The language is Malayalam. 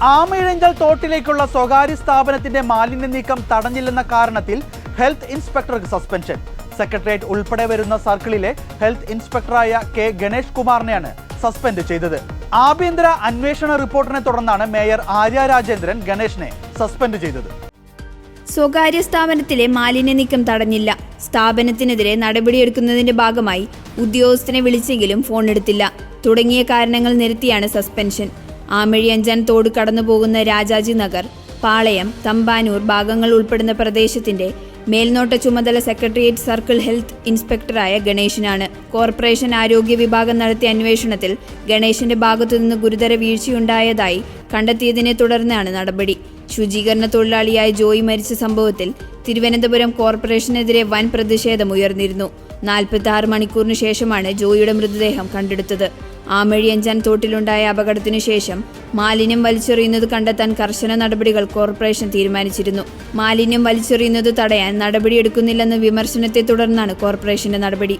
ആമയിഴഞ്ചൽ തോട്ടിലേക്കുള്ള സ്വകാര്യ സ്ഥാപനത്തിന്റെ മാലിന്യ നീക്കം തടഞ്ഞില്ലെന്ന കാരണത്തിൽ ഹെൽത്ത് ഇൻസ്പെക്ടർക്ക് സസ്പെൻഷൻ. സെക്രട്ടേറിയറ്റ് ഉൾപ്പെടെ വരുന്ന സർക്കിളിലെ ഹെൽത്ത് ഇൻസ്പെക്ടറായ കെ ഗണേഷ് കുമാറിനെയാണ് സസ്പെൻഡ് ചെയ്തത്. ആഭ്യന്തര അന്വേഷണ റിപ്പോർട്ടിനെ തുടർന്നാണ് മേയർ ആര്യ രാജേന്ദ്രൻ ഗണേഷിനെ സസ്പെൻഡ് ചെയ്തത്. സ്വകാര്യ സ്ഥാപനത്തിലെ മാലിന്യ നീക്കം തടഞ്ഞില്ല. സ്ഥാപനത്തിനെതിരെ നടപടിയെടുക്കുന്നതിന്റെ ഭാഗമായി ഉദ്യോഗസ്ഥനെ വിളിച്ചെങ്കിലും ഫോൺ എടുത്തില്ല. തുടങ്ങിയ കാരണങ്ങൾ നിരത്തിയാണ് സസ്പെൻഷൻ. ആമഴിയഞ്ചാൻ തോട് കടന്നുപോകുന്ന രാജാജി നഗർ, പാളയം, തമ്പാനൂർ ഭാഗങ്ങൾ ഉൾപ്പെടുന്ന പ്രദേശത്തിന്റെ മേൽനോട്ട ചുമതല സെക്രട്ടേറിയറ്റ് സർക്കിൾ ഹെൽത്ത് ഇൻസ്പെക്ടറായ ഗണേഷിനാണ്. കോർപ്പറേഷൻ ആരോഗ്യ വിഭാഗം നടത്തിയ അന്വേഷണത്തിൽ ഗണേഷിന്റെ ഭാഗത്തുനിന്ന് ഗുരുതര വീഴ്ചയുണ്ടായതായി കണ്ടെത്തിയതിനെ തുടർന്നാണ് നടപടി. ശുചീകരണ തൊഴിലാളിയായ ജോയി മരിച്ച സംഭവത്തിൽ തിരുവനന്തപുരം കോർപ്പറേഷനെതിരെ വൻ പ്രതിഷേധമുയർന്നിരുന്നു. 46 മണിക്കൂറിനു ശേഷമാണ് ജോയിയുടെ മൃതദേഹം കണ്ടെടുത്തത്. ആമഴിയഞ്ചാൻ തോട്ടിലുണ്ടായ അപകടത്തിനു ശേഷം മാലിന്യം വലിച്ചെറിയുന്നത് കണ്ടെത്താൻ കർശന നടപടികൾ കോർപ്പറേഷൻ തീരുമാനിച്ചിരുന്നു. മാലിന്യം വലിച്ചെറിയുന്നത് തടയാൻ നടപടിയെടുക്കുന്നില്ലെന്ന വിമർശനത്തെ തുടർന്നാണ് കോർപ്പറേഷന്റെ നടപടി.